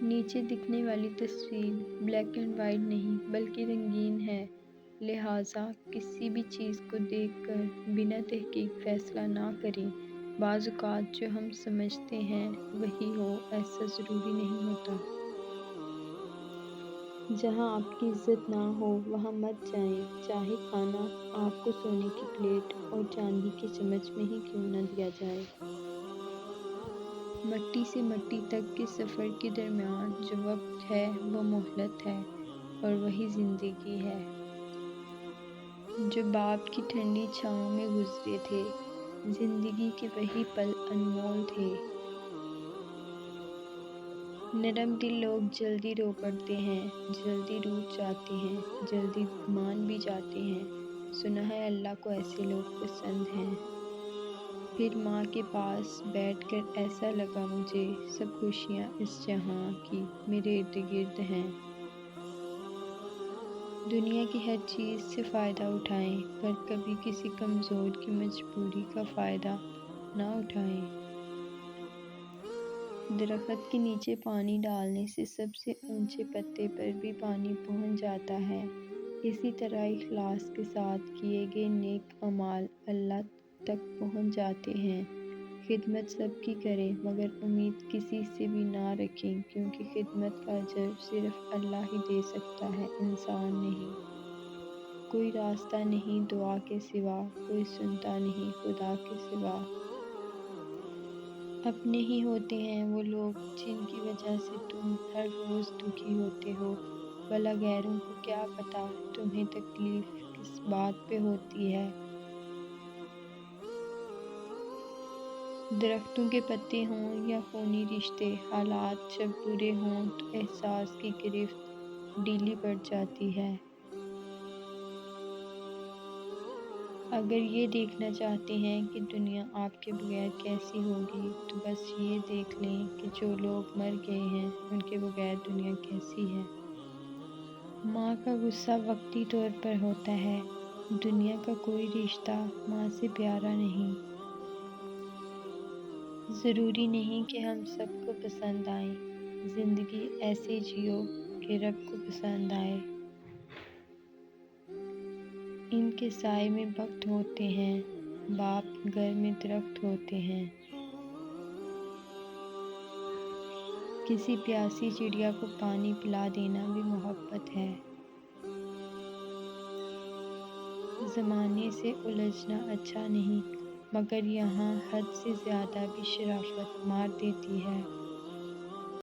نیچے دکھنے والی تصویر بلیک اینڈ وائٹ نہیں بلکہ رنگین ہے، لہٰذا کسی بھی چیز کو دیکھ کر بنا تحقیق فیصلہ نہ کریں۔ بعض اوقات جو ہم سمجھتے ہیں وہی ہو، ایسا ضروری نہیں ہوتا۔ جہاں آپ کی عزت نہ ہو وہاں مت جائیں، چاہے کھانا آپ کو سونے کی پلیٹ اور چاندی کے چمچ میں ہی کیوں نہ دیا جائے۔ مٹی سے مٹی تک کے سفر کے درمیان جو وقت ہے وہ مہلت ہے، اور وہی زندگی ہے۔ جو باپ کی ٹھنڈی چھاؤں میں گزرے تھے، زندگی کے وہی پل انمول تھے۔ نرم دل لوگ جلدی رو پڑتے ہیں، جلدی روٹھ جاتے ہیں، جلدی مان بھی جاتے ہیں۔ سنا ہے اللہ کو ایسے لوگ پسند ہیں۔ پھر ماں کے پاس بیٹھ کر ایسا لگا مجھے سب خوشیاں اس جہاں کی میرے ارد گرد ہیں۔ دنیا کی ہر چیز سے فائدہ اٹھائیں، پر کبھی کسی کمزور کی مجبوری کا فائدہ نہ اٹھائیں۔ درخت کے نیچے پانی ڈالنے سے سب سے اونچے پتے پر بھی پانی پہنچ جاتا ہے۔ اسی طرح اخلاص کے ساتھ کیے گئے نیک اعمال اللہ تک پہنچ جاتے ہیں۔ خدمت سب کی کریں مگر امید کسی سے بھی نہ رکھیں، کیونکہ خدمت کا اجر صرف اللہ ہی دے سکتا ہے، انسان نہیں۔ کوئی راستہ نہیں دعا کے سوا، کوئی سنتا نہیں خدا کے سوا۔ اپنے ہی ہوتے ہیں وہ لوگ جن کی وجہ سے تم ہر روز دکھی ہوتے ہو، بھلا غیروں کو کیا پتہ تمہیں تکلیف کس بات پہ ہوتی ہے۔ درختوں کے پتے ہوں یا خونی رشتے، حالات جب برے ہوں تو احساس کی گرفت ڈھیلی پڑ جاتی ہے۔ اگر یہ دیکھنا چاہتے ہیں کہ دنیا آپ کے بغیر کیسی ہوگی تو بس یہ دیکھ لیں کہ جو لوگ مر گئے ہیں ان کے بغیر دنیا کیسی ہے۔ ماں کا غصہ وقتی طور پر ہوتا ہے، دنیا کا کوئی رشتہ ماں سے پیارا نہیں۔ ضروری نہیں کہ ہم سب کو پسند آئیں، زندگی ایسے جیو کہ رب کو پسند آئے۔ ان کے سائے میں بخت ہوتے ہیں، باپ گھر میں درخت ہوتے ہیں۔ کسی پیاسی چڑیا کو پانی پلا دینا بھی محبت ہے۔ زمانے سے الجھنا اچھا نہیں، مگر یہاں حد سے زیادہ بھی شرافت مار دیتی ہے۔